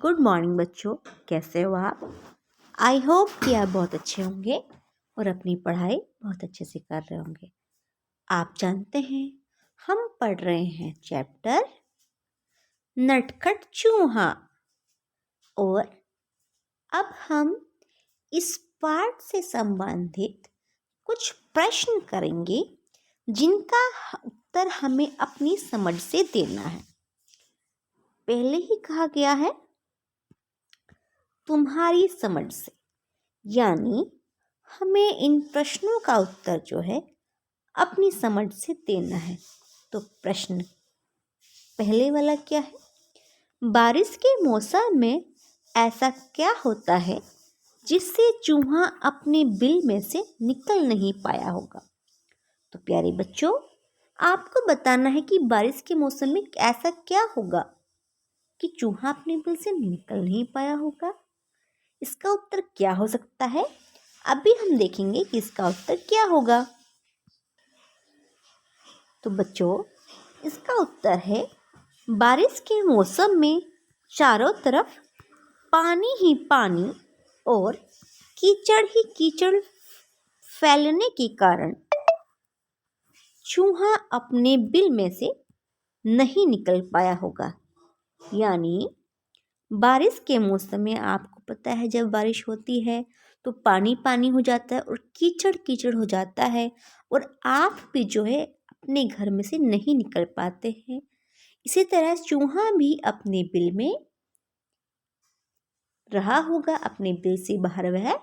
Good morning बच्चों, कैसे हो आप? आई होप कि आप बहुत अच्छे होंगे और अपनी पढ़ाई बहुत अच्छे से कर रहे होंगे। आप जानते हैं हम पढ़ रहे हैं चैप्टर नटखट चूहा। और अब हम इस पाठ से संबंधित कुछ प्रश्न करेंगे जिनका उत्तर हमें अपनी समझ से देना है। पहले ही कहा गया है तुम्हारी समझ से, यानी हमें इन प्रश्नों का उत्तर जो है अपनी समझ से देना है। तो प्रश्न पहले वाला क्या है? बारिश के मौसम में ऐसा क्या होता है जिससे चूहा अपने बिल में से निकल नहीं पाया होगा? तो प्यारे बच्चों, आपको बताना है कि बारिश के मौसम में ऐसा क्या होगा कि चूहा अपने बिल से निकल नहीं पाया होगा। इसका उत्तर क्या हो सकता है? अभी हम देखेंगे कि इसका उत्तर क्या होगा। तो बच्चों, इसका उत्तर है बारिश के मौसम में चारों तरफ पानी ही पानी और कीचड़ ही कीचड़ फैलने के कारण चूहा अपने बिल में से नहीं निकल पाया होगा। यानी बारिश के मौसम में आपको पता है जब बारिश होती है तो पानी पानी हो जाता है और कीचड़ कीचड़ हो जाता है और आप भी जो है अपने घर में से नहीं निकल पाते हैं। इसी तरह चूहा भी अपने बिल में रहा होगा, अपने बिल से बाहर वह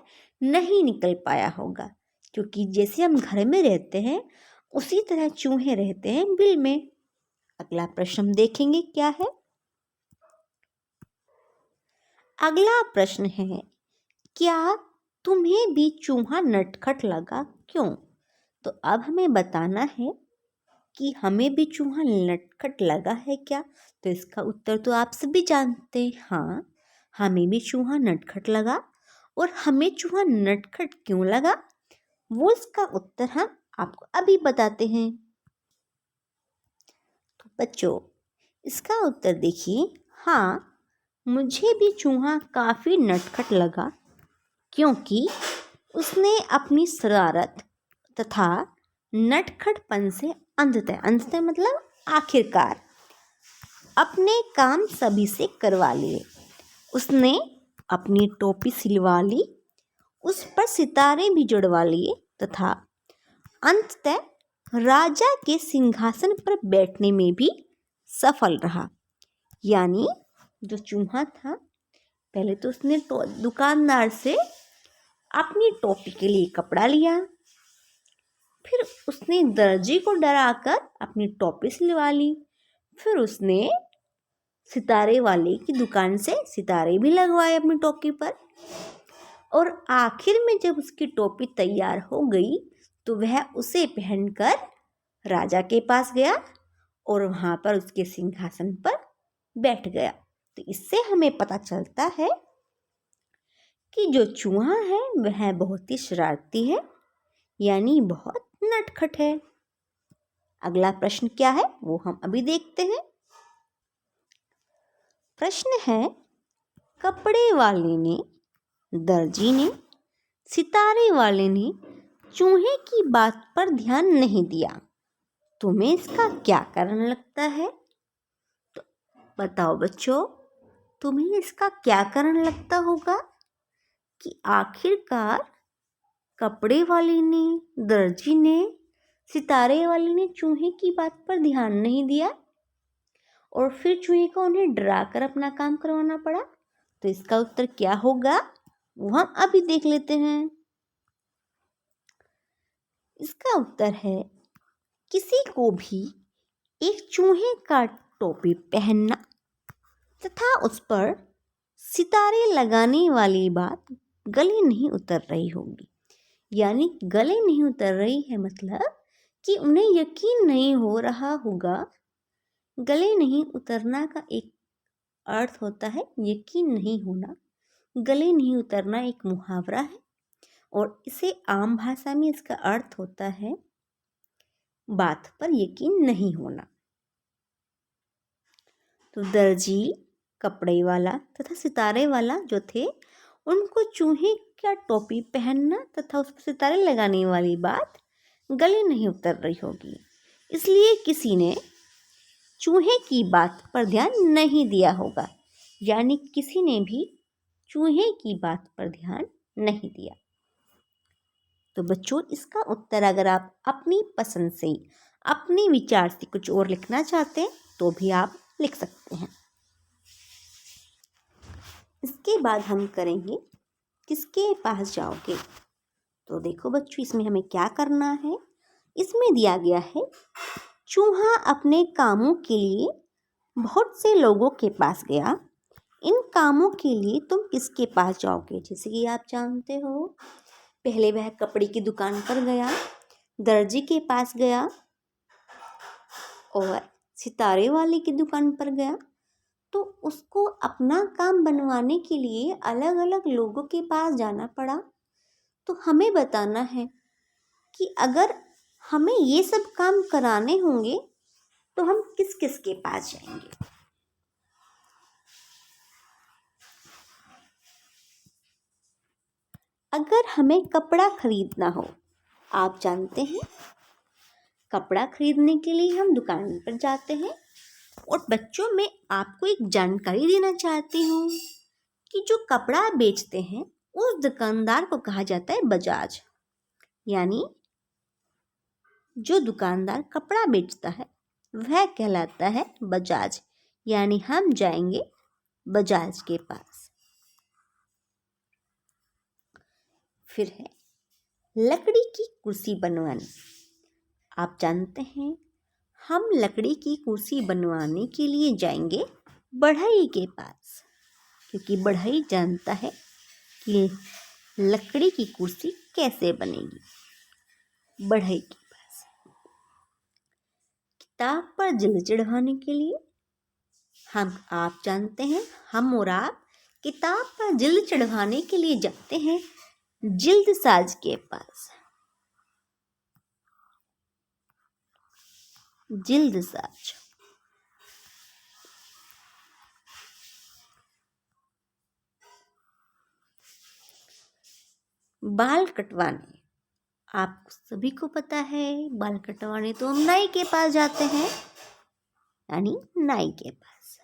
नहीं निकल पाया होगा, क्योंकि जैसे हम घर में रहते हैं उसी तरह चूहे रहते हैं बिल में। अगला प्रश्न हम देखेंगे क्या है। अगला प्रश्न है, क्या तुम्हें भी चूहा नटखट लगा? क्यों? तो अब हमें बताना है कि हमें भी चूहा नटखट लगा है क्या। तो इसका उत्तर तो आप सभी जानते हैं, हाँ, हमें भी चूहा नटखट लगा। और हमें चूहा नटखट क्यों लगा, वो इसका उत्तर हम आपको अभी बताते हैं। तो बच्चों, इसका उत्तर देखिए, हाँ, मुझे भी चूहा काफ़ी नटखट लगा, क्योंकि उसने अपनी शरारत तथा नटखटपन से अंततः मतलब आखिरकार अपने काम सभी से करवा लिए। उसने अपनी टोपी सिलवा ली, उस पर सितारे भी जुड़वा लिए तथा अंततः राजा के सिंहासन पर बैठने में भी सफल रहा। यानी जो चूहा था, पहले तो उसने दुकानदार से अपनी टोपी के लिए कपड़ा लिया, फिर उसने दर्जी को डराकर अपनी टोपी सिलवा ली, फिर उसने सितारे वाले की दुकान से सितारे भी लगवाए अपनी टोपी पर, और आखिर में जब उसकी टोपी तैयार हो गई तो वह उसे पहनकर राजा के पास गया और वहाँ पर उसके सिंहासन पर बैठ गया। तो इससे हमें पता चलता है कि जो चूहा है वह बहुत ही शरारती है, यानी बहुत नटखट है। अगला प्रश्न क्या है वो हम अभी देखते हैं। प्रश्न है, कपड़े वाले ने, दर्जी ने, सितारे वाले ने चूहे की बात पर ध्यान नहीं दिया। तुम्हें इसका क्या कारण लगता है? तो बताओ बच्चों, तुम्हें इसका क्या कारण लगता होगा कि आखिरकार कपड़े वाले ने, दर्जी ने, सितारे वाले ने चूहे की बात पर ध्यान नहीं दिया और फिर चूहे को उन्हें डराकर अपना काम करवाना पड़ा। तो इसका उत्तर क्या होगा वो हम अभी देख लेते हैं। इसका उत्तर है, किसी को भी एक चूहे का टोपी पहनना तथा उस पर सितारे लगाने वाली बात गले नहीं उतर रही होगी। यानी गले नहीं उतर रही है मतलब कि उन्हें यकीन नहीं हो रहा होगा। गले नहीं उतरना का एक अर्थ होता है यकीन नहीं होना। गले नहीं उतरना एक मुहावरा है और इसे आम भाषा में इसका अर्थ होता है बात पर यकीन नहीं होना। तो दर्जी कपड़े वाला तथा सितारे वाला जो थे, उनको चूहे का टोपी पहनना तथा उस पर सितारे लगाने वाली बात गले नहीं उतर रही होगी, इसलिए किसी ने चूहे की बात पर ध्यान नहीं दिया होगा, यानी किसी ने भी चूहे की बात पर ध्यान नहीं दिया। तो बच्चों, इसका उत्तर अगर आप अपनी पसंद से, अपने विचार से कुछ और लिखना चाहते हैं तो भी आप लिख सकते हैं। इसके बाद हम करेंगे किसके पास जाओगे। तो देखो बच्चों, इसमें हमें क्या करना है। इसमें दिया गया है, चूहा अपने कामों के लिए बहुत से लोगों के पास गया, इन कामों के लिए तुम किसके पास जाओगे। जैसे कि आप जानते हो, पहले वह कपड़े की दुकान पर गया, दर्जी के पास गया और सितारे वाले की दुकान पर गया। तो उसको अपना काम बनवाने के लिए अलग अलग लोगों के पास जाना पड़ा। तो हमें बताना है कि अगर हमें ये सब काम कराने होंगे तो हम किस किस के पास जाएंगे। अगर हमें कपड़ा खरीदना हो, आप जानते हैं कपड़ा खरीदने के लिए हम दुकान पर जाते हैं। और बच्चों, मैं आपको एक जानकारी देना चाहती हूँ कि जो कपड़ा बेचते हैं उस दुकानदार को कहा जाता है बजाज। यानी जो दुकानदार कपड़ा बेचता है वह कहलाता है बजाज। यानी हम जाएंगे बजाज के पास। फिर है लकड़ी की कुर्सी बनवानी। आप जानते हैं हम लकड़ी की कुर्सी बनवाने के लिए जाएंगे बढ़ई के पास, क्योंकि बढ़ई जानता है कि लकड़ी की कुर्सी कैसे बनेगी। बढ़ई के पास। किताब पर जिल्द चढ़वाने के लिए आप जानते हैं हम और आप किताब पर जिल्द चढ़वाने के लिए जाते हैं जिल्द साज के पास। जिल्द साज। बाल कटवाने। आप सभी को पता है बाल कटवाने तो हम नाई के पास जाते हैं, यानी नाई के पास।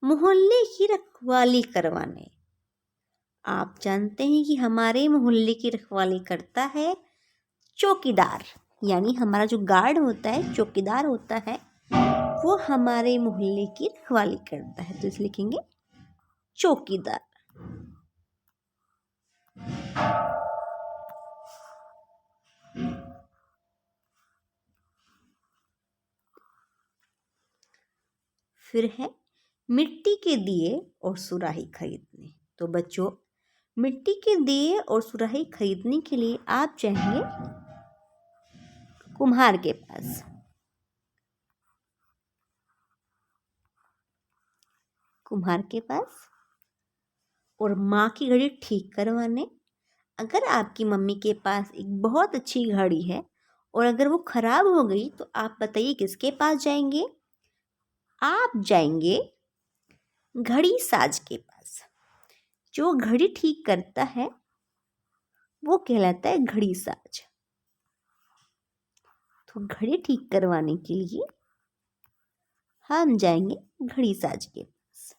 मोहल्ले की रखवाली करवाने। आप जानते हैं कि हमारे मोहल्ले की रखवाली करता है चौकीदार। यानी हमारा जो गार्ड होता है, चौकीदार होता है, वो हमारे मोहल्ले की रखवाली करता है। तो इसे लिखेंगे चौकीदार। फिर है मिट्टी के दिए और सुराही खरीदने। तो बच्चों, मिट्टी के दिए और सुराही खरीदने के लिए आप जाएंगे कुम्हार के पास। कुम्हार के पास। और माँ की घड़ी ठीक करवाने। अगर आपकी मम्मी के पास एक बहुत अच्छी घड़ी है और अगर वो खराब हो गई तो आप बताइए किसके पास जाएंगे। आप जाएंगे घड़ी साज के पास। जो घड़ी ठीक करता है वो कहलाता है घड़ी साज। तो घड़ी ठीक करवाने के लिए हम जाएंगे घड़ी साज के पास।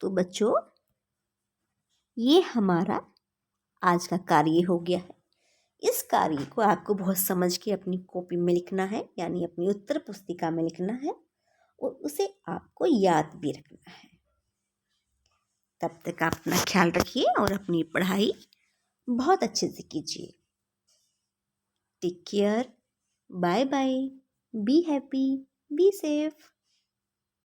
तो बच्चों, ये हमारा आज का कार्य हो गया है। इस कार्य को आपको बहुत समझ के अपनी कॉपी में लिखना है, यानी अपनी उत्तर पुस्तिका में लिखना है, और उसे आपको याद भी रखना है। तब तक आप अपना ख्याल रखिए और अपनी पढ़ाई बहुत अच्छे से कीजिए। Take care, bye bye, be happy, be safe.